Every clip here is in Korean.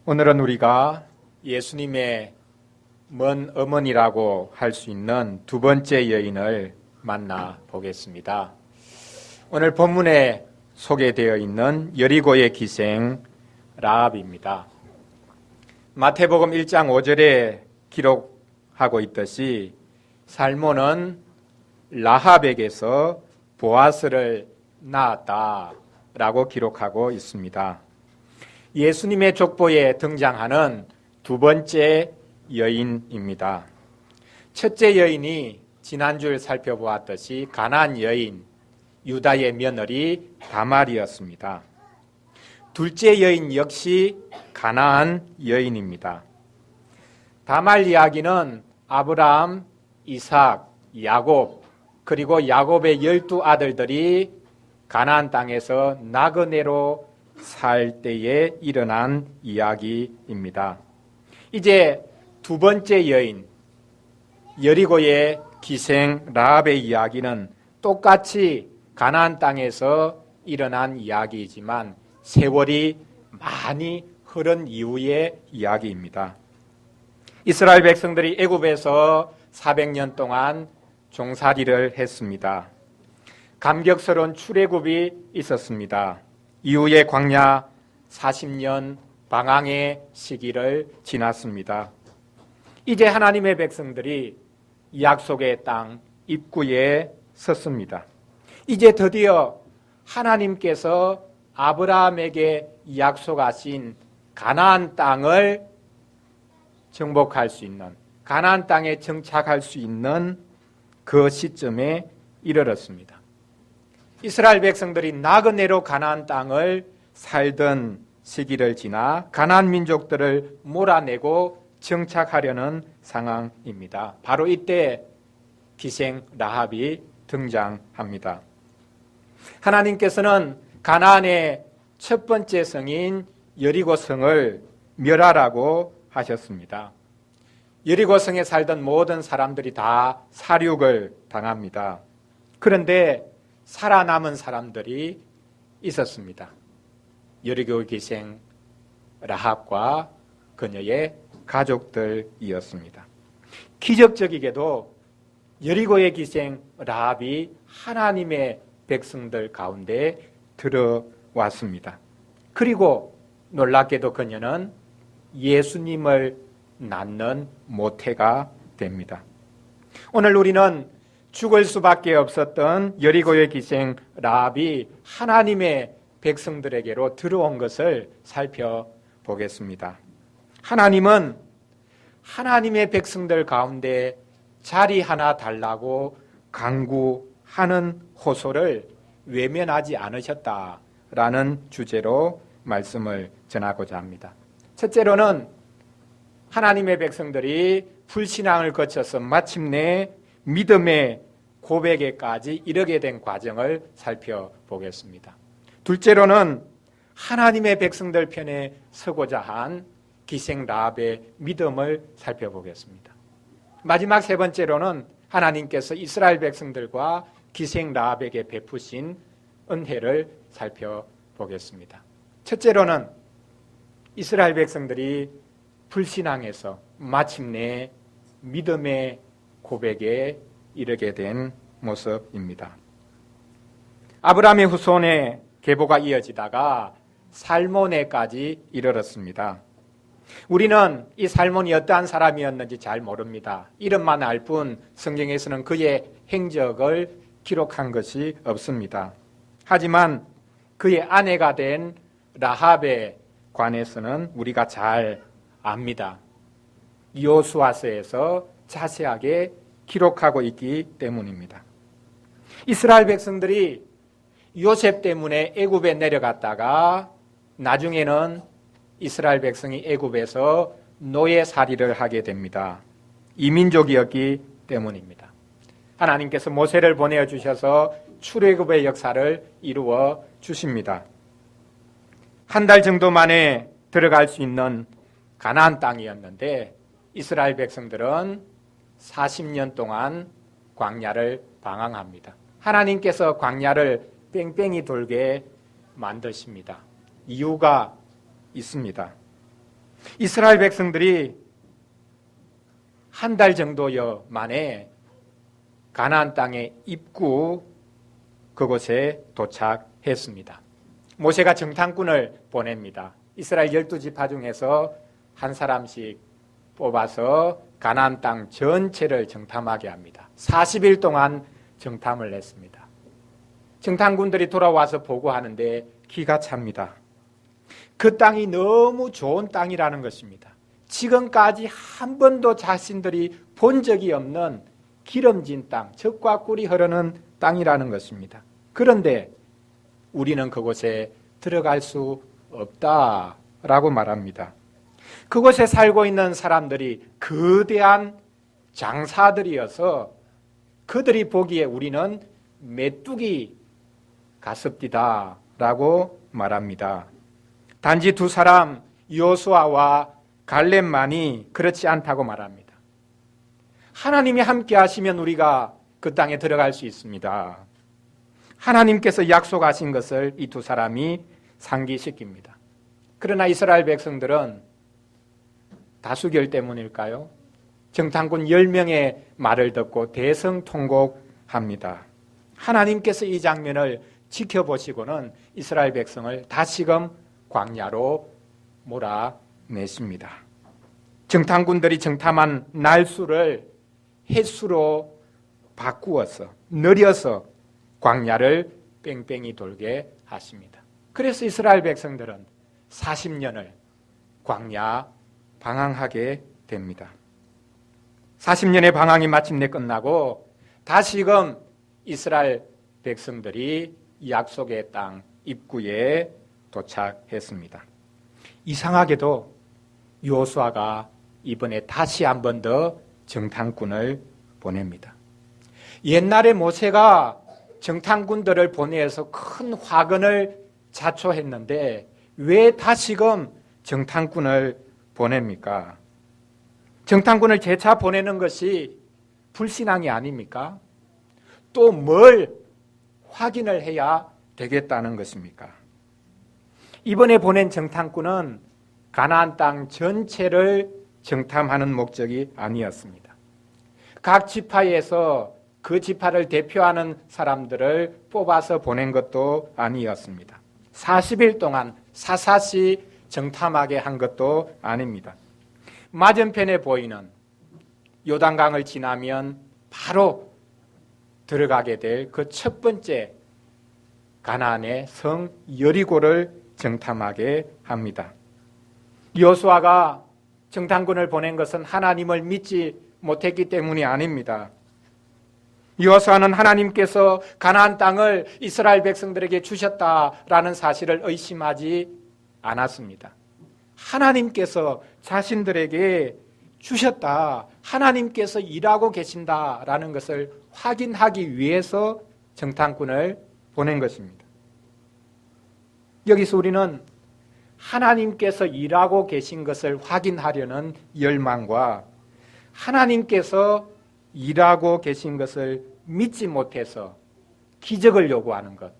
오늘은 우리가 예수님의 먼 어머니라고 할 수 있는 두 번째 여인을 만나 보겠습니다. 오늘 본문에 소개되어 있는 여리고의 기생 라합입니다. 마태복음 1장 5절에 기록하고 있듯이 살몬은 라합에게서 보아스를 낳았다라고 기록하고 있습니다. 예수님의 족보에 등장하는 두 번째 여인입니다. 첫째 여인이 지난주에 살펴보았듯이 가나안 여인, 유다의 며느리 다말이었습니다. 둘째 여인 역시 가나안 여인입니다. 다말 이야기는 아브라함, 이삭, 야곱, 그리고 야곱의 12아들들이 가나안 땅에서 나그네로 살 때에 일어난 이야기입니다. 이제 두 번째 여인, 여리고의 기생 라합의 이야기는 똑같이 가나안 땅에서 일어난 이야기이지만 세월이 많이 흐른 이후의 이야기입니다. 이스라엘 백성들이 애굽에서 400년 동안 종살이를 했습니다. 감격스러운 출애굽이 있었습니다. 이후에 광야 40년 방황의 시기를 지났습니다. 이제 하나님의 백성들이 약속의 땅 입구에 섰습니다. 이제 드디어 하나님께서 아브라함에게 약속하신 가나안 땅을 정복할 수 있는, 가나안 땅에 정착할 수 있는 그 시점에 이르렀습니다. 이스라엘 백성들이 나그네로 가나안 땅을 살던 시기를 지나 가나안 민족들을 몰아내고 정착하려는 상황입니다. 바로 이때 기생 라합이 등장합니다. 하나님께서는 가나안의 첫 번째 성인 여리고 성을 멸하라고 하셨습니다. 여리고 성에 살던 모든 사람들이 다 사륙을 당합니다. 그런데 살아남은 사람들이 있었습니다. 여리고 기생 라합과 그녀의 가족들이었습니다. 기적적이게도 여리고의 기생 라합이 하나님의 백성들 가운데 들어왔습니다. 그리고 놀랍게도 그녀는 예수님을 낳는 모태가 됩니다. 오늘 우리는 죽을 수밖에 없었던 여리고의 기생 라합이 하나님의 백성들에게로 들어온 것을 살펴보겠습니다. 하나님은 하나님의 백성들 가운데 자리 하나 달라고 간구하는 호소를 외면하지 않으셨다라는 주제로 말씀을 전하고자 합니다. 첫째로는 하나님의 백성들이 불신앙을 거쳐서 마침내 믿음의 고백에까지 이르게 된 과정을 살펴보겠습니다. 둘째로는 하나님의 백성들 편에 서고자 한 기생 라합의 믿음을 살펴보겠습니다. 마지막 세 번째로는 하나님께서 이스라엘 백성들과 기생 라합에게 베푸신 은혜를 살펴보겠습니다. 첫째로는 이스라엘 백성들이 불신앙에서 마침내 믿음의 고백에 이르게 된 모습입니다. 아브라함의 후손의 계보가 이어지다가 살몬에까지 이르렀습니다. 우리는 이 살몬이 어떠한 사람이었는지 잘 모릅니다. 이름만 알 뿐 성경에서는 그의 행적을 기록한 것이 없습니다. 하지만 그의 아내가 된 라합에 관해서는 우리가 잘 압니다. 여호수아서에서 자세하게 기록하고 있기 때문입니다. 이스라엘 백성들이 요셉 때문에 애굽에 내려갔다가 나중에는 이스라엘 백성이 애굽에서 노예살이를 하게 됩니다. 이민족이었기 때문입니다. 하나님께서 모세를 보내주셔서 출애굽의 역사를 이루어 주십니다. 한 달 정도 만에 들어갈 수 있는 가나안 땅이었는데 이스라엘 백성들은 40년 동안 광야를 방황합니다. 하나님께서 광야를 뺑뺑이 돌게 만드십니다. 이유가 있습니다. 이스라엘 백성들이 한 달 정도여 만에 가나안 땅의 입구 그곳에 도착했습니다. 모세가 정탐꾼을 보냅니다. 이스라엘 12지파 중에서 한 사람씩 뽑아서 가나안 땅 전체를 정탐하게 합니다. 40일 동안 정탐을 했습니다. 정탐꾼들이 돌아와서 보고하는데 기가 찹니다. 그 땅이 너무 좋은 땅이라는 것입니다. 지금까지 한 번도 자신들이 본 적이 없는 기름진 땅, 젖과 꿀이 흐르는 땅이라는 것입니다. 그런데 우리는 그곳에 들어갈 수 없다라고 말합니다. 그곳에 살고 있는 사람들이 거대한 장사들이어서 그들이 보기에 우리는 메뚜기 같습니다라고 말합니다. 단지 두 사람 여호수아와 갈렙만이 그렇지 않다고 말합니다. 하나님이 함께 하시면 우리가 그 땅에 들어갈 수 있습니다. 하나님께서 약속하신 것을 이 두 사람이 상기시킵니다. 그러나 이스라엘 백성들은 다수결 때문일까요? 정탐꾼 10명의 말을 듣고 대성통곡합니다. 하나님께서 이 장면을 지켜보시고는 이스라엘 백성을 다시금 광야로 몰아내십니다. 정탐꾼들이 정탐한 날수를 횟수로 바꾸어서 느려서 광야를 뺑뺑이 돌게 하십니다. 그래서 이스라엘 백성들은 40년을 광야 방황하게 됩니다. 40년의 방황이 마침내 끝나고 다시금 이스라엘 백성들이 약속의 땅 입구에 도착했습니다. 이상하게도 여호수아가 이번에 다시 한 번 더 정탐꾼을 보냅니다. 옛날에 모세가 정탐꾼들을 보내서 큰 화근을 자초했는데 왜 다시금 정탐꾼을 보냅니까? 정탐꾼을 재차 보내는 것이 불신앙이 아닙니까? 또 뭘 확인을 해야 되겠다는 것입니까? 이번에 보낸 정탐꾼은 가나안 땅 전체를 정탐하는 목적이 아니었습니다. 각 지파에서 그 지파를 대표하는 사람들을 뽑아서 보낸 것도 아니었습니다. 40일 동안 사사시 정탐하게 한 것도 아닙니다. 맞은편에 보이는 요단강을 지나면 바로 들어가게 될 그 첫 번째 가나안의 성 여리고를 정탐하게 합니다. 여호수아가 정탐꾼을 보낸 것은 하나님을 믿지 못했기 때문이 아닙니다. 여호수아는 하나님께서 가나안 땅을 이스라엘 백성들에게 주셨다라는 사실을 의심하지 않았습니다. 하나님께서 자신들에게 주셨다, 하나님께서 일하고 계신다라는 것을 확인하기 위해서 정탐꾼을 보낸 것입니다. 여기서 우리는 하나님께서 일하고 계신 것을 확인하려는 열망과 하나님께서 일하고 계신 것을 믿지 못해서 기적을 요구하는 것,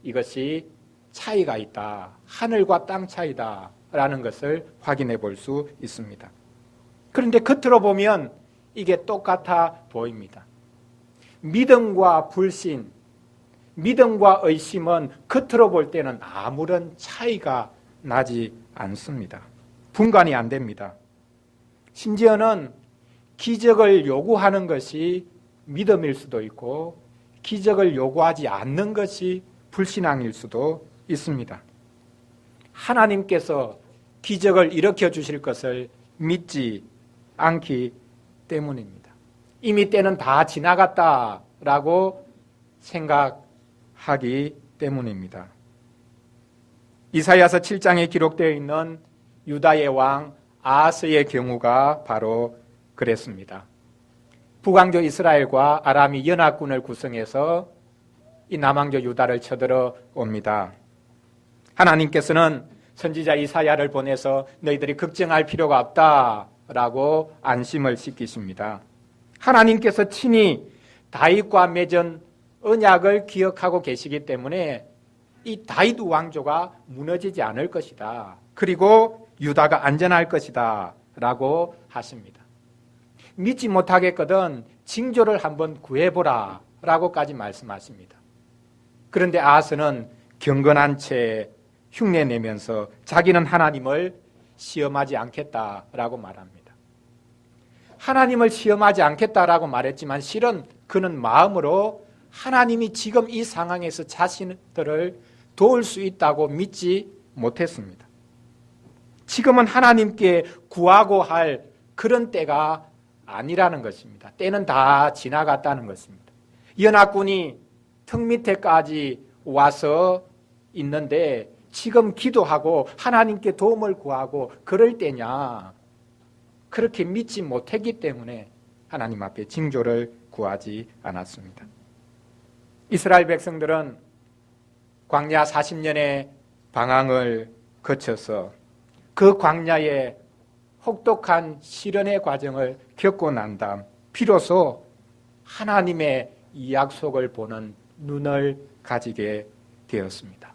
이것이 차이가 있다. 하늘과 땅 차이다 라는 것을 확인해 볼 수 있습니다. 그런데 겉으로 보면 이게 똑같아 보입니다. 믿음과 불신, 믿음과 의심은 겉으로 볼 때는 아무런 차이가 나지 않습니다. 분간이 안 됩니다. 심지어는 기적을 요구하는 것이 믿음일 수도 있고 기적을 요구하지 않는 것이 불신앙일 수도 있습니다. 하나님께서 기적을 일으켜 주실 것을 믿지 않기 때문입니다. 이미 때는 다 지나갔다라고 생각하기 때문입니다. 이사야서 7장에 기록되어 있는 유다의 왕 아하스의 경우가 바로 그랬습니다. 북왕조 이스라엘과 아람이 연합군을 구성해서 이 남왕조 유다를 쳐들어 옵니다. 하나님께서는 선지자 이사야를 보내서 너희들이 걱정할 필요가 없다라고 안심을 시키십니다. 하나님께서 친히 다윗과 맺은 언약을 기억하고 계시기 때문에 이 다윗 왕조가 무너지지 않을 것이다. 그리고 유다가 안전할 것이다 라고 하십니다. 믿지 못하겠거든 징조를 한번 구해보라 라고까지 말씀하십니다. 그런데 아하스는 경건한 채 흉내내면서 자기는 하나님을 시험하지 않겠다라고 말합니다. 하나님을 시험하지 않겠다라고 말했지만 실은 그는 마음으로 하나님이 지금 이 상황에서 자신들을 도울 수 있다고 믿지 못했습니다. 지금은 하나님께 구하고 할 그런 때가 아니라는 것입니다. 때는 다 지나갔다는 것입니다. 연합군이 턱 밑에까지 와서 있는데 지금 기도하고 하나님께 도움을 구하고 그럴 때냐? 그렇게 믿지 못했기 때문에 하나님 앞에 징조를 구하지 않았습니다. 이스라엘 백성들은 광야 40년의 방황을 거쳐서 그 광야의 혹독한 시련의 과정을 겪고 난 다음 비로소 하나님의 이 약속을 보는 눈을 가지게 되었습니다.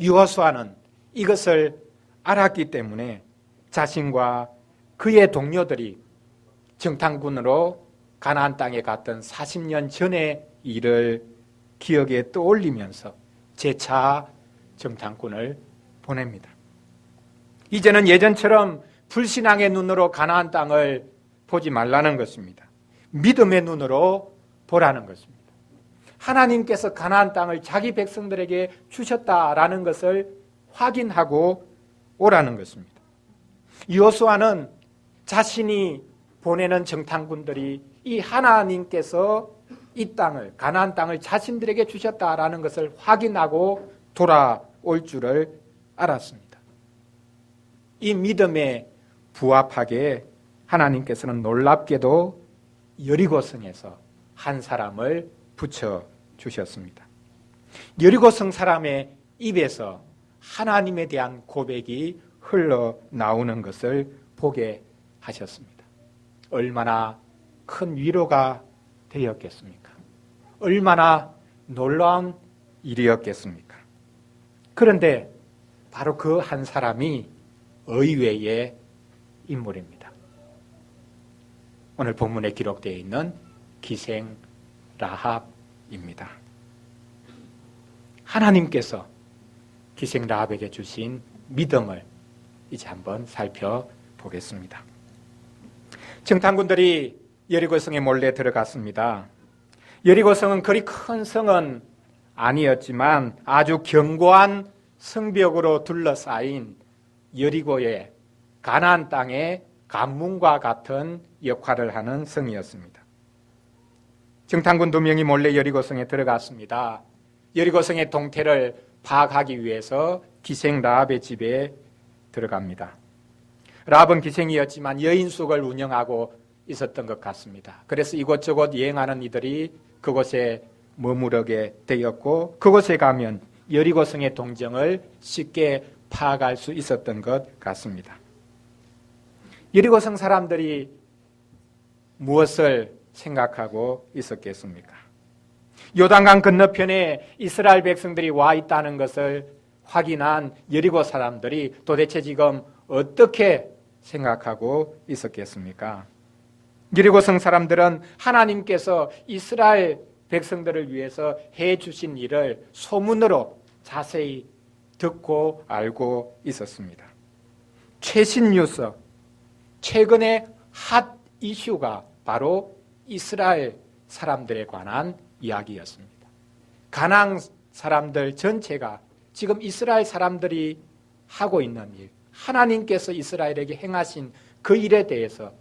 여호수아는 이것을 알았기 때문에 자신과 그의 동료들이 정탐꾼으로 가나안 땅에 갔던 40년 전의 일을 기억에 떠올리면서 재차 정탐꾼을 보냅니다. 이제는 예전처럼 불신앙의 눈으로 가나안 땅을 보지 말라는 것입니다. 믿음의 눈으로 보라는 것입니다. 하나님께서 가나안 땅을 자기 백성들에게 주셨다라는 것을 확인하고 오라는 것입니다. 여호수아는 자신이 보내는 정탐꾼들이 이 하나님께서 이 땅을 가나안 땅을 자신들에게 주셨다라는 것을 확인하고 돌아올 줄을 알았습니다. 이 믿음에 부합하게 하나님께서는 놀랍게도 여리고성에서 한 사람을 붙여 주셨습니다. 여리고성 사람의 입에서 하나님에 대한 고백이 흘러나오는 것을 보게 하셨습니다. 얼마나 큰 위로가 되었겠습니까? 얼마나 놀라운 일이었겠습니까? 그런데 바로 그 한 사람이 의외의 인물입니다. 오늘 본문에 기록되어 있는 기생 라합입니다. 하나님께서 기생 라합에게 주신 믿음을 이제 한번 살펴보겠습니다. 정탐꾼들이 여리고성에 몰래 들어갔습니다. 여리고성은 그리 큰 성은 아니었지만 아주 견고한 성벽으로 둘러싸인 여리고의 가나안 땅의 관문과 같은 역할을 하는 성이었습니다. 정탐꾼 2명이 몰래 여리고성에 들어갔습니다. 여리고성의 동태를 파악하기 위해서 기생 라합의 집에 들어갑니다. 라합은 기생이었지만 여인숙을 운영하고 있었던 것 같습니다. 그래서 이곳저곳 여행하는 이들이 그곳에 머무르게 되었고 그곳에 가면 여리고성의 동정을 쉽게 파악할 수 있었던 것 같습니다. 여리고성 사람들이 무엇을 생각하고 있었겠습니까? 요단강 건너편에 이스라엘 백성들이 와 있다는 것을 확인한 여리고 사람들이 도대체 지금 어떻게 생각하고 있었겠습니까? 여리고성 사람들은 하나님께서 이스라엘 백성들을 위해서 해주신 일을 소문으로 자세히 듣고 알고 있었습니다. 최신 뉴스, 최근의 핫 이슈가 바로 이스라엘 사람들에 관한 이야기였습니다. 가나안 사람들 전체가 지금 이스라엘 사람들이 하고 있는 일, 하나님께서 이스라엘에게 행하신 그 일에 대해서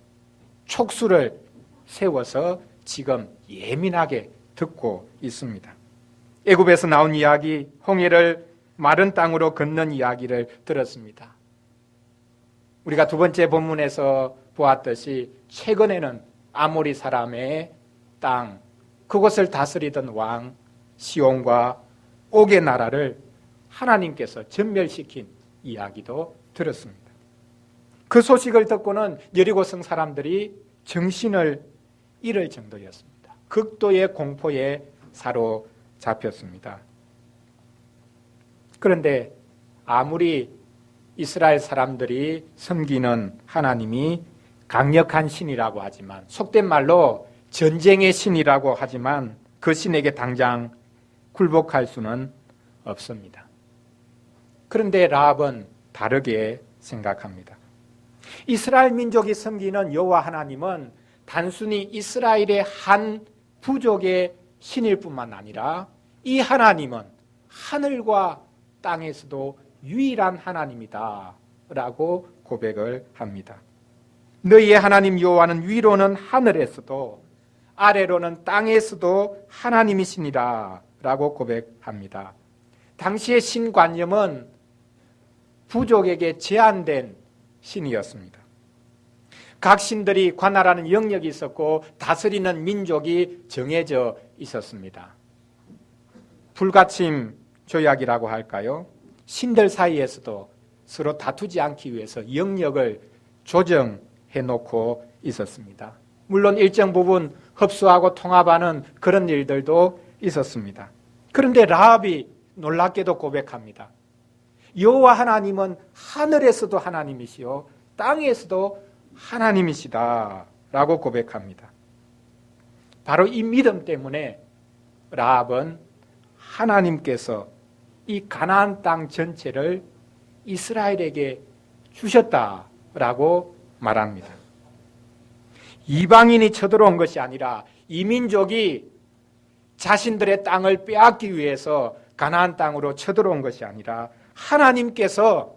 촉수를 세워서 지금 예민하게 듣고 있습니다. 애굽에서 나온 이야기, 홍해를 마른 땅으로 걷는 이야기를 들었습니다. 우리가 두 번째 본문에서 보았듯이 최근에는 아모리 사람의 땅, 그곳을 다스리던 왕 시온과 옥의 나라를 하나님께서 전멸시킨 이야기도 들었습니다. 그 소식을 듣고는 여리고성 사람들이 정신을 잃을 정도였습니다. 극도의 공포에 사로잡혔습니다. 그런데 아무리 이스라엘 사람들이 섬기는 하나님이 강력한 신이라고 하지만, 속된 말로 전쟁의 신이라고 하지만 그 신에게 당장 굴복할 수는 없습니다. 그런데 라합은 다르게 생각합니다. 이스라엘 민족이 섬기는 여호와 하나님은 단순히 이스라엘의 한 부족의 신일 뿐만 아니라 이 하나님은 하늘과 땅에서도 유일한 하나님이다 라고 고백을 합니다. 너희의 하나님 여호와는 위로는 하늘에서도 아래로는 땅에서도 하나님이시니라 라고 고백합니다. 당시의 신관념은 부족에게 제한된 신이었습니다. 각 신들이 관할하는 영역이 있었고 다스리는 민족이 정해져 있었습니다. 불가침 조약이라고 할까요? 신들 사이에서도 서로 다투지 않기 위해서 영역을 조정해 놓고 있었습니다. 물론 일정 부분 흡수하고 통합하는 그런 일들도 있었습니다. 그런데 라합이 놀랍게도 고백합니다. 여호와 하나님은 하늘에서도 하나님이시요 땅에서도 하나님이시다 라고 고백합니다. 바로 이 믿음 때문에 라합은 하나님께서 이 가나안 땅 전체를 이스라엘에게 주셨다라고 말합니다. 이방인이 쳐들어온 것이 아니라 이민족이 자신들의 땅을 빼앗기 위해서 가나안 땅으로 쳐들어온 것이 아니라 하나님께서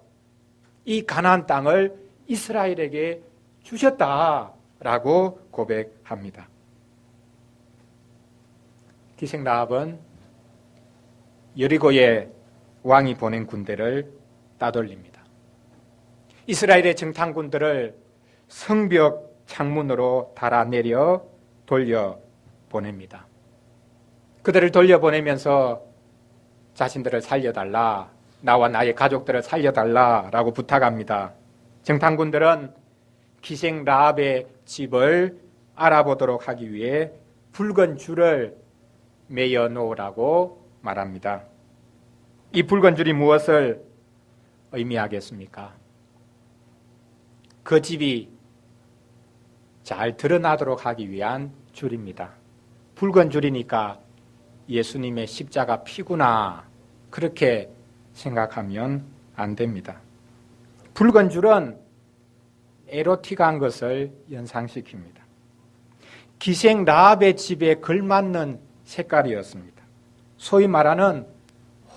이 가나안 땅을 이스라엘에게 주셨다라고 고백합니다. 기생 라합은 여리고의 왕이 보낸 군대를 따돌립니다. 이스라엘의 정탐군들을 성벽 창문으로 달아내려 돌려보냅니다. 그들을 돌려보내면서 자신들을 살려달라, 나와 나의 가족들을 살려달라라고 부탁합니다. 정탐군들은 기생 라합의 집을 알아보도록 하기 위해 붉은 줄을 매여 놓으라고 말합니다. 이 붉은 줄이 무엇을 의미하겠습니까? 그 집이 잘 드러나도록 하기 위한 줄입니다. 붉은 줄이니까 예수님의 십자가 피구나, 그렇게 생각하면 안 됩니다. 붉은 줄은 에로틱한 것을 연상시킵니다. 기생 라합의 집에 걸맞는 색깔이었습니다. 소위 말하는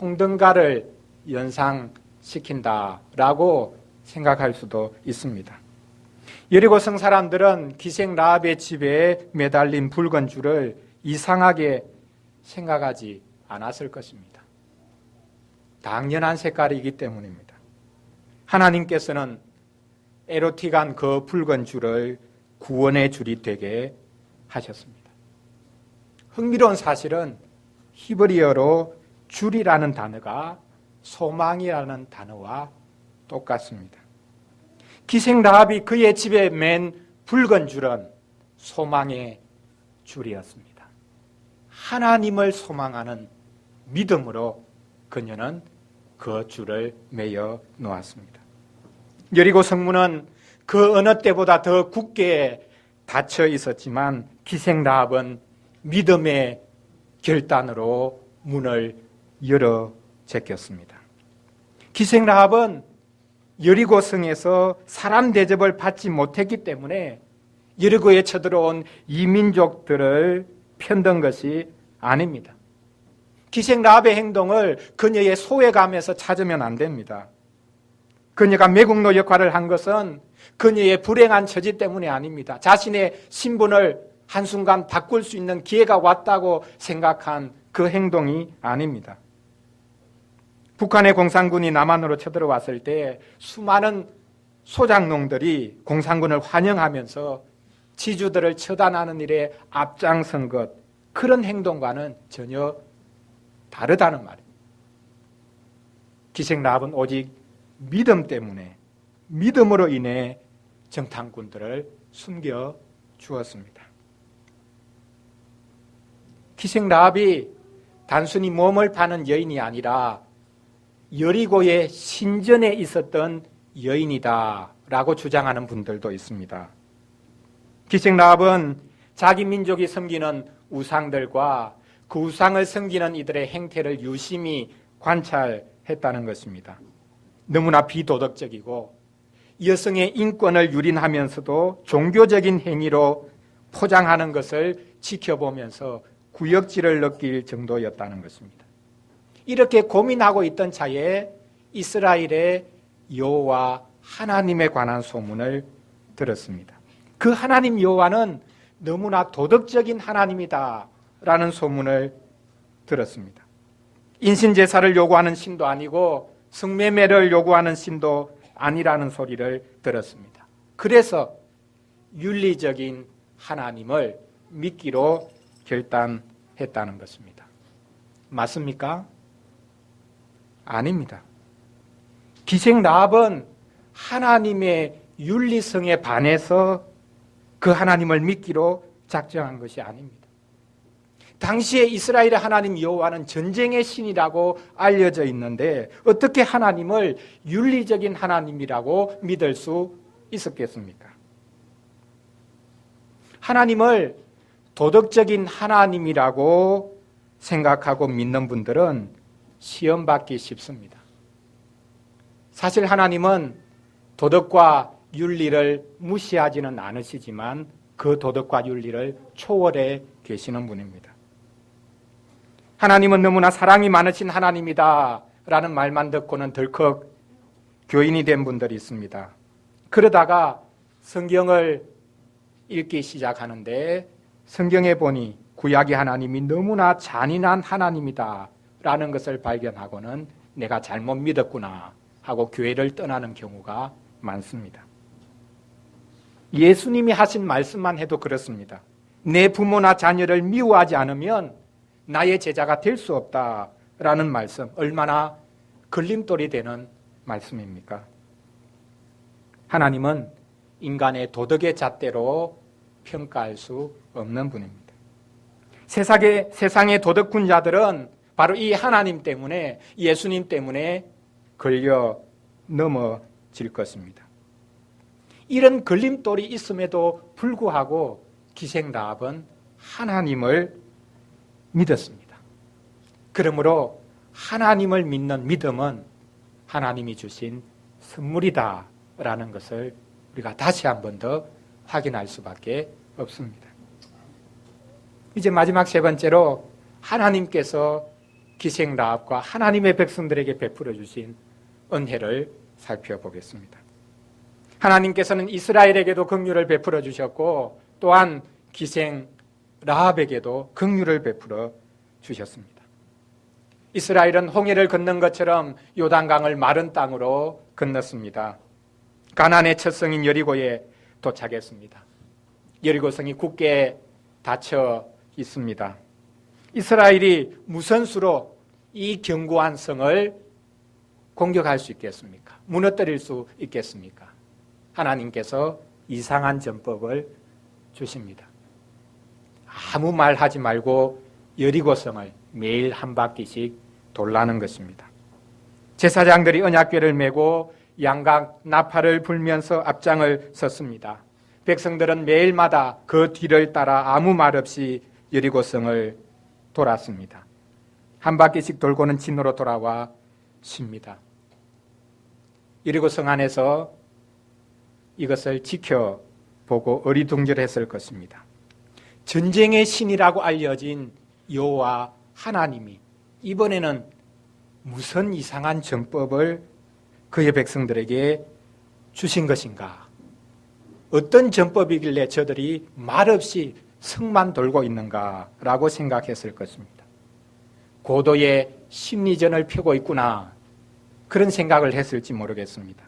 홍등가를 연상시킨다라고 생각할 수도 있습니다. 여리고성 사람들은 기생 라합의 집에 매달린 붉은 줄을 이상하게 생각하지 않았을 것입니다. 당연한 색깔이기 때문입니다. 하나님께서는 에로틱한 그 붉은 줄을 구원의 줄이 되게 하셨습니다. 흥미로운 사실은 히브리어로 줄이라는 단어가 소망이라는 단어와 똑같습니다. 기생 라합이 그의 집에 맨 붉은 줄은 소망의 줄이었습니다. 하나님을 소망하는 믿음으로 그녀는 그 줄을 매여 놓았습니다. 여리고 성문은 그 어느 때보다 더 굳게 닫혀 있었지만 기생 라합은 믿음의 결단으로 문을 열어 제꼈습니다. 기생 라합은 여리고 성에서 사람 대접을 받지 못했기 때문에 여리고에 쳐들어온 이민족들을 편든 것이 아닙니다. 기생 라합의 행동을 그녀의 소외감에서 찾으면 안 됩니다. 그녀가 매국노 역할을 한 것은 그녀의 불행한 처지 때문이 아닙니다. 자신의 신분을 한순간 바꿀 수 있는 기회가 왔다고 생각한 그 행동이 아닙니다. 북한의 공산군이 남한으로 쳐들어왔을 때 수많은 소장농들이 공산군을 환영하면서 지주들을 처단하는 일에 앞장선 것, 그런 행동과는 전혀 다르다는 말입니다. 기생 라합은 오직 믿음 때문에, 믿음으로 인해 정탐꾼들을 숨겨 주었습니다. 기생 라합이 단순히 몸을 파는 여인이 아니라 여리고의 신전에 있었던 여인이다 라고 주장하는 분들도 있습니다. 기생 라합은 자기 민족이 섬기는 우상들과 그 우상을 섬기는 이들의 행태를 유심히 관찰했다는 것입니다. 너무나 비도덕적이고 여성의 인권을 유린하면서도 종교적인 행위로 포장하는 것을 지켜보면서 구역질을 느낄 정도였다는 것입니다. 이렇게 고민하고 있던 차에 이스라엘의 여호와 하나님에 관한 소문을 들었습니다. 그 하나님 여호와는 너무나 도덕적인 하나님이다 라는 소문을 들었습니다. 인신제사를 요구하는 신도 아니고 성매매를 요구하는 신도 아니라는 소리를 들었습니다. 그래서 윤리적인 하나님을 믿기로 결단했다는 것입니다. 맞습니까? 아닙니다. 기생 라합은 하나님의 윤리성에 반해서 그 하나님을 믿기로 작정한 것이 아닙니다. 당시에 이스라엘의 하나님 여호와는 전쟁의 신이라고 알려져 있는데 어떻게 하나님을 윤리적인 하나님이라고 믿을 수 있었겠습니까? 하나님을 도덕적인 하나님이라고 생각하고 믿는 분들은 시험받기 쉽습니다. 사실 하나님은 도덕과 윤리를 무시하지는 않으시지만 그 도덕과 윤리를 초월해 계시는 분입니다. 하나님은 너무나 사랑이 많으신 하나님이다 라는 말만 듣고는 덜컥 교인이 된 분들이 있습니다. 그러다가 성경을 읽기 시작하는데 성경에 보니 구약의 하나님이 너무나 잔인한 하나님이다 라는 것을 발견하고는 내가 잘못 믿었구나 하고 교회를 떠나는 경우가 많습니다. 예수님이 하신 말씀만 해도 그렇습니다. 내 부모나 자녀를 미워하지 않으면 나의 제자가 될 수 없다라는 말씀, 얼마나 걸림돌이 되는 말씀입니까? 하나님은 인간의 도덕의 잣대로 평가할 수 없는 분입니다. 세상의 도덕군자들은 바로 이 하나님 때문에, 예수님 때문에 걸려 넘어질 것입니다. 이런 걸림돌이 있음에도 불구하고 기생 라합은 하나님을 믿었습니다. 그러므로 하나님을 믿는 믿음은 하나님이 주신 선물이다라는 것을 우리가 다시 한 번 더 확인할 수밖에 없습니다. 이제 마지막 세 번째로 하나님께서 기생 라합과 하나님의 백성들에게 베풀어 주신 은혜를 살펴보겠습니다. 하나님께서는 이스라엘에게도 긍휼을 베풀어 주셨고 또한 기생 라합에게도 긍휼을 베풀어 주셨습니다. 이스라엘은 홍해를 건넌 것처럼 요단강을 마른 땅으로 건넜습니다. 가나안의 첫 성인 여리고에 도착했습니다. 여리고성이 굳게 닫혀 있습니다. 이스라엘이 무슨 수로 이 견고한 성을 공격할 수 있겠습니까? 무너뜨릴 수 있겠습니까? 하나님께서 이상한 전법을 주십니다. 아무 말 하지 말고 여리고성을 매일 한 바퀴씩 돌라는 것입니다. 제사장들이 언약궤를 메고 양각 나팔을 불면서 앞장을 섰습니다. 백성들은 매일마다 그 뒤를 따라 아무 말 없이 여리고성을 돌았습니다. 한 바퀴씩 돌고는 진으로 돌아와 쉽니다. 여리고성 안에서 이것을 지켜보고 어리둥절했을 것입니다. 전쟁의 신이라고 알려진 여호와 하나님이 이번에는 무슨 이상한 전법을 그의 백성들에게 주신 것인가? 어떤 전법이길래 저들이 말없이 성만 돌고 있는가라고 생각했을 것입니다. 고도의 심리전을 펴고 있구나, 그런 생각을 했을지 모르겠습니다.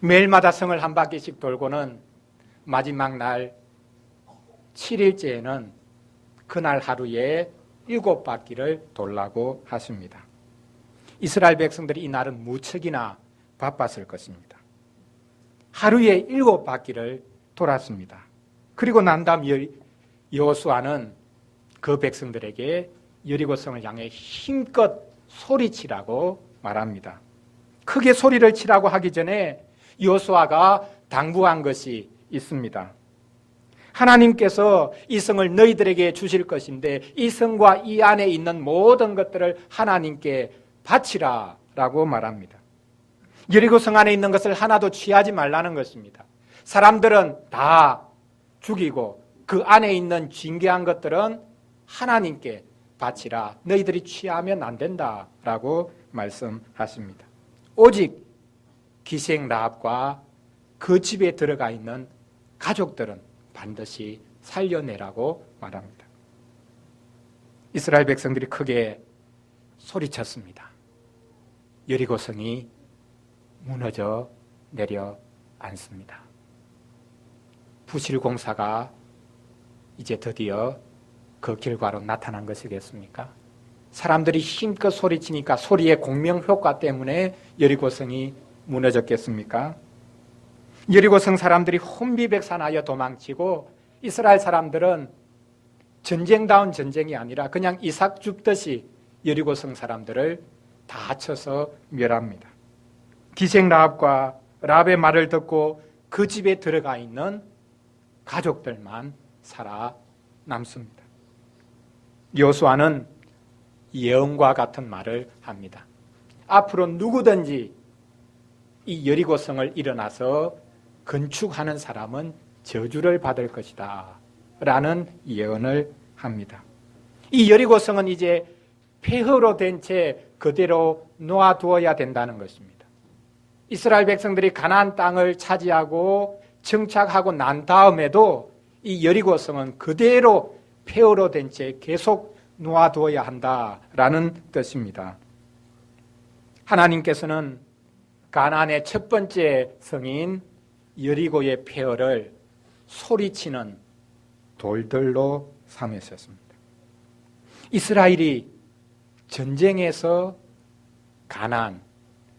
매일마다 성을 한 바퀴씩 돌고는 마지막 날 7일째에는 그날 하루에 7바퀴를 돌라고 하십니다. 이스라엘 백성들이 이 날은 무척이나 바빴을 것입니다. 하루에 7바퀴를 돌았습니다. 그리고 난 다음 여호수아는 그 백성들에게 여리고성을 향해 힘껏 소리치라고 말합니다. 크게 소리를 치라고 하기 전에 여호수아가 당부한 것이 있습니다. 하나님께서 이 성을 너희들에게 주실 것인데 이 성과 이 안에 있는 모든 것들을 하나님께 바치라 라고 말합니다. 여리고 성 안에 있는 것을 하나도 취하지 말라는 것입니다. 사람들은 다 죽이고 그 안에 있는 진귀한 것들은 하나님께 바치라. 너희들이 취하면 안 된다라고 말씀하십니다. 오직 기생 라합과 그 집에 들어가 있는 가족들은 반드시 살려내라고 말합니다. 이스라엘 백성들이 크게 소리쳤습니다. 여리고성이 무너져 내려앉습니다. 부실공사가 이제 드디어 그 결과로 나타난 것이겠습니까? 사람들이 힘껏 소리치니까 소리의 공명효과 때문에 여리고성이 무너졌겠습니까? 여리고성 사람들이 혼비백산하여 도망치고 이스라엘 사람들은 전쟁다운 전쟁이 아니라 그냥 이삭 죽듯이 여리고성 사람들을 다 쳐서 멸합니다. 기생 라합과 라합의 말을 듣고 그 집에 들어가 있는 가족들만 살아남습니다. 여호수아는 예언과 같은 말을 합니다. 앞으로 누구든지 이 여리고성을 일어나서 건축하는 사람은 저주를 받을 것이다 라는 예언을 합니다. 이 여리고성은 이제 폐허로 된 채 그대로 놓아두어야 된다는 것입니다. 이스라엘 백성들이 가나안 땅을 차지하고 정착하고 난 다음에도 이 여리고성은 그대로 폐허로 된 채 계속 놓아두어야 한다라는 뜻입니다. 하나님께서는 가나안의 첫 번째 성인 여리고의 폐허를 소리치는 돌들로 삼으셨습니다. 이스라엘이 전쟁에서 가나안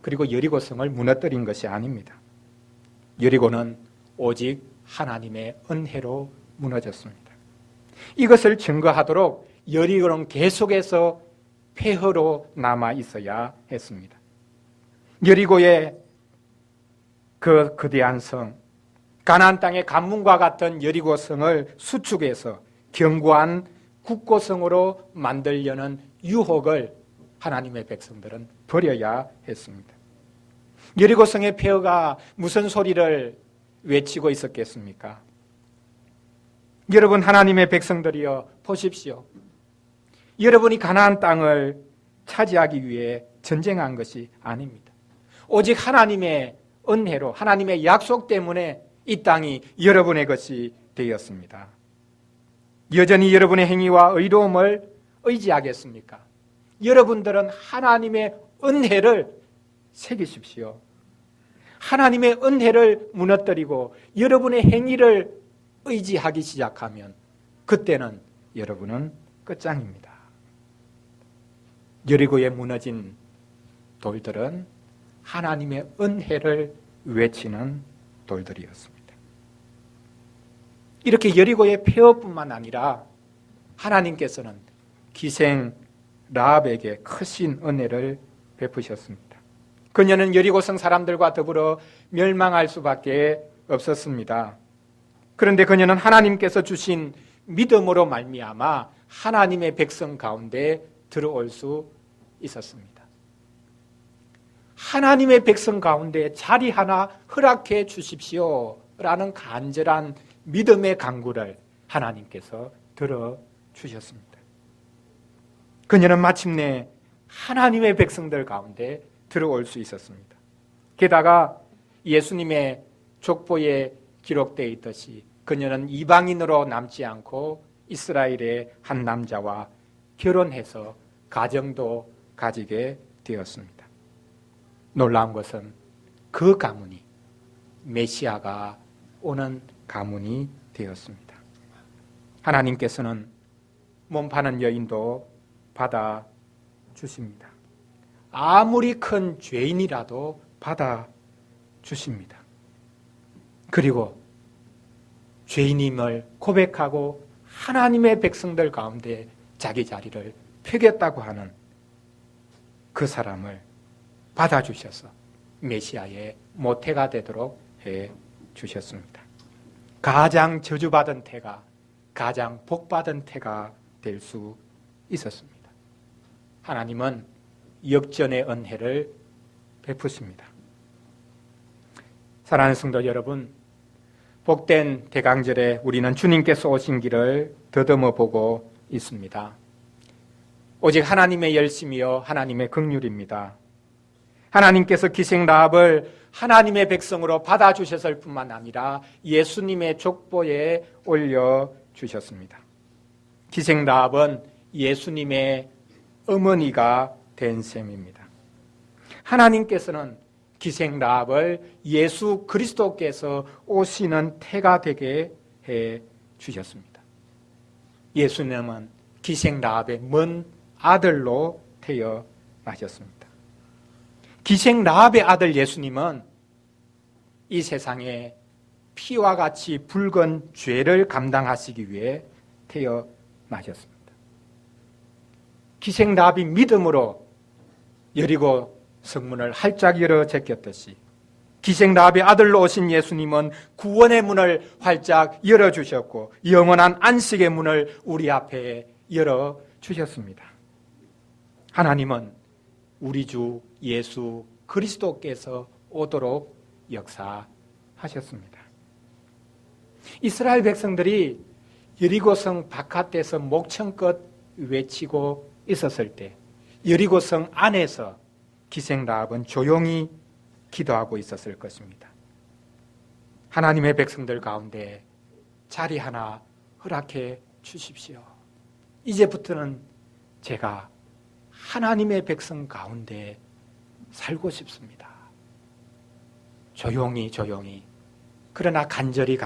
그리고 여리고성을 무너뜨린 것이 아닙니다. 여리고는 오직 하나님의 은혜로 무너졌습니다. 이것을 증거하도록 여리고는 계속해서 폐허로 남아 있어야 했습니다. 여리고의 그 거대한 성, 가나안 땅의 관문과 같은 여리고성을 수축해서 견고한 국고성으로 만들려는 유혹을 하나님의 백성들은 버려야 했습니다. 여리고성의 폐허가 무슨 소리를 외치고 있었겠습니까? 여러분, 하나님의 백성들이여 보십시오. 여러분이 가나안 땅을 차지하기 위해 전쟁한 것이 아닙니다. 오직 하나님의 은혜로 하나님의 약속 때문에 이 땅이 여러분의 것이 되었습니다. 여전히 여러분의 행위와 의로움을 의지하겠습니까? 여러분들은 하나님의 은혜를 새기십시오. 하나님의 은혜를 무너뜨리고 여러분의 행위를 의지하기 시작하면 그때는 여러분은 끝장입니다. 여리고에 무너진 돌들은 하나님의 은혜를 외치는 돌들이었습니다. 이렇게 여리고의 폐허뿐만 아니라 하나님께서는 기생 라합에게 크신 은혜를 베푸셨습니다. 그녀는 여리고성 사람들과 더불어 멸망할 수밖에 없었습니다. 그런데 그녀는 하나님께서 주신 믿음으로 말미암아 하나님의 백성 가운데 들어올 수 있었습니다. 하나님의 백성 가운데 자리 하나 허락해 주십시오 라는 간절한 믿음의 간구를 하나님께서 들어주셨습니다. 그녀는 마침내 하나님의 백성들 가운데 들어올 수 있었습니다. 게다가 예수님의 족보에 기록되어 있듯이 그녀는 이방인으로 남지 않고 이스라엘의 한 남자와 결혼해서 가정도 가지게 되었습니다. 놀라운 것은 그 가문이 메시아가 오는 가문이 되었습니다. 하나님께서는 몸 파는 여인도 받아주십니다. 아무리 큰 죄인이라도 받아주십니다. 그리고 죄인임을 고백하고 하나님의 백성들 가운데 자기 자리를 펴겠다고 하는 그 사람을 받아주셔서 메시아의 모태가 되도록 해 주셨습니다. 가장 저주받은 태가 가장 복받은 태가 될 수 있었습니다. 하나님은 역전의 은혜를 베푸십니다. 사랑하는 성도 여러분, 복된 대강절에 우리는 주님께서 오신 길을 더듬어 보고 있습니다. 오직 하나님의 열심이요 하나님의 긍휼입니다. 하나님께서 기생 라합을 하나님의 백성으로 받아주셨을 뿐만 아니라 예수님의 족보에 올려주셨습니다. 기생 라합은 예수님의 어머니가 된 셈입니다. 하나님께서는 기생 라합을 예수 그리스도께서 오시는 태가 되게 해 주셨습니다. 예수님은 기생 라합의 먼 아들로 태어나셨습니다. 기생 라합의 아들 예수님은 이 세상에 피와 같이 붉은 죄를 감당하시기 위해 태어나셨습니다. 기생 라합이 믿음으로 여리고 성문을 활짝 열어 제꼈듯이 기생 라합의 아들로 오신 예수님은 구원의 문을 활짝 열어주셨고 영원한 안식의 문을 우리 앞에 열어주셨습니다. 하나님은 우리 주 예수 그리스도께서 오도록 역사하셨습니다. 이스라엘 백성들이 여리고성 바깥에서 목청껏 외치고 있었을 때 여리고성 안에서 기생 라합은 조용히 기도하고 있었을 것입니다. 하나님의 백성들 가운데 자리 하나 허락해 주십시오. 이제부터는 제가 하나님의 백성 가운데 살고 싶습니다. 조용히 그러나 간절히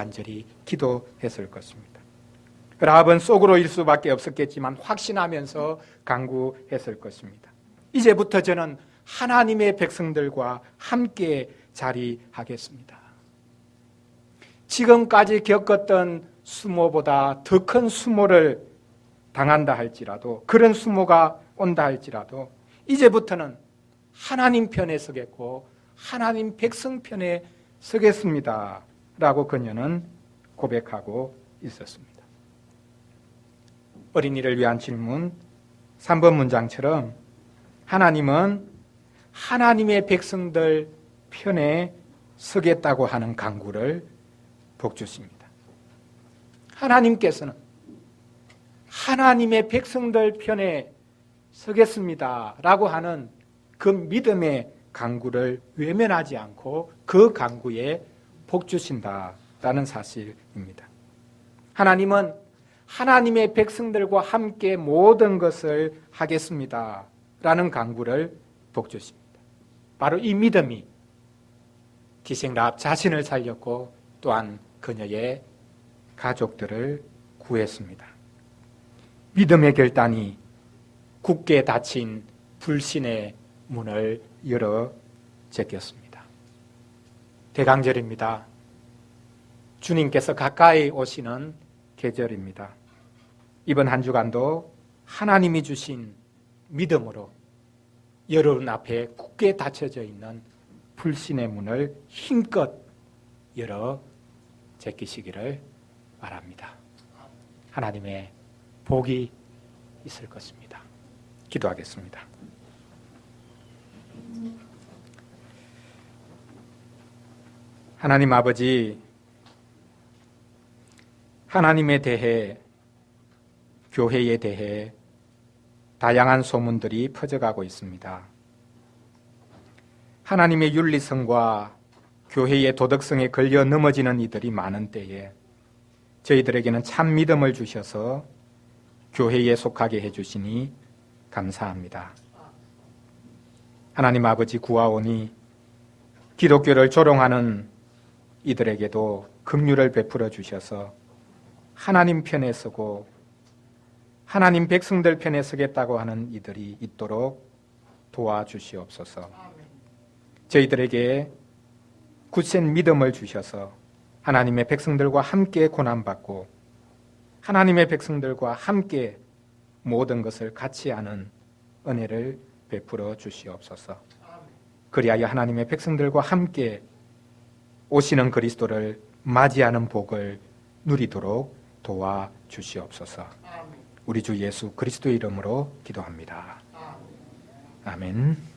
기도했을 것입니다. 라합은 속으로일 수밖에 없었겠지만 확신하면서 간구했을 것입니다. 이제부터 저는 하나님의 백성들과 함께 자리하겠습니다. 지금까지 겪었던 수모보다 더 큰 수모를 당한다 할지라도 그런 수모가 온다 할지라도 이제부터는 하나님 편에 서겠고 하나님 백성 편에 서겠습니다 라고 그녀는 고백하고 있었습니다. 어린이를 위한 질문 3번 문장처럼 하나님은 하나님의 백성들 편에 서겠다고 하는 간구를 복주십니다. 하나님께서는 하나님의 백성들 편에 서겠습니다 라고 하는 그 믿음의 간구를 외면하지 않고 그 간구에 복주신다라는 사실입니다. 하나님은 하나님의 백성들과 함께 모든 것을 하겠습니다 라는 간구를 복주십니다. 바로 이 믿음이 기생 라합 자신을 살렸고 또한 그녀의 가족들을 구했습니다. 믿음의 결단이 굳게 닫힌 불신의 문을 열어 제꼈습니다. 대강절입니다. 주님께서 가까이 오시는 계절입니다. 이번 한 주간도 하나님이 주신 믿음으로 여러분 앞에 굳게 닫혀져 있는 불신의 문을 힘껏 열어 제끼시기를 바랍니다. 하나님의 복이 있을 것입니다. 기도하겠습니다. 하나님 아버지, 하나님에 대해, 교회에 대해 다양한 소문들이 퍼져가고 있습니다. 하나님의 윤리성과 교회의 도덕성에 걸려 넘어지는 이들이 많은 때에 저희들에게는 참 믿음을 주셔서 교회에 속하게 해주시니 감사합니다. 하나님 아버지, 구하오니 기독교를 조롱하는 이들에게도 긍휼을 베풀어 주셔서 하나님 편에 서고 하나님 백성들 편에 서겠다고 하는 이들이 있도록 도와주시옵소서. 저희들에게 굳센 믿음을 주셔서 하나님의 백성들과 함께 고난받고 하나님의 백성들과 함께 모든 것을 같이 하는 은혜를 베풀어 주시옵소서. 그리하여 하나님의 백성들과 함께 오시는 그리스도를 맞이하는 복을 누리도록 도와주시옵소서. 우리 주 예수 그리스도의 이름으로 기도합니다. 아멘.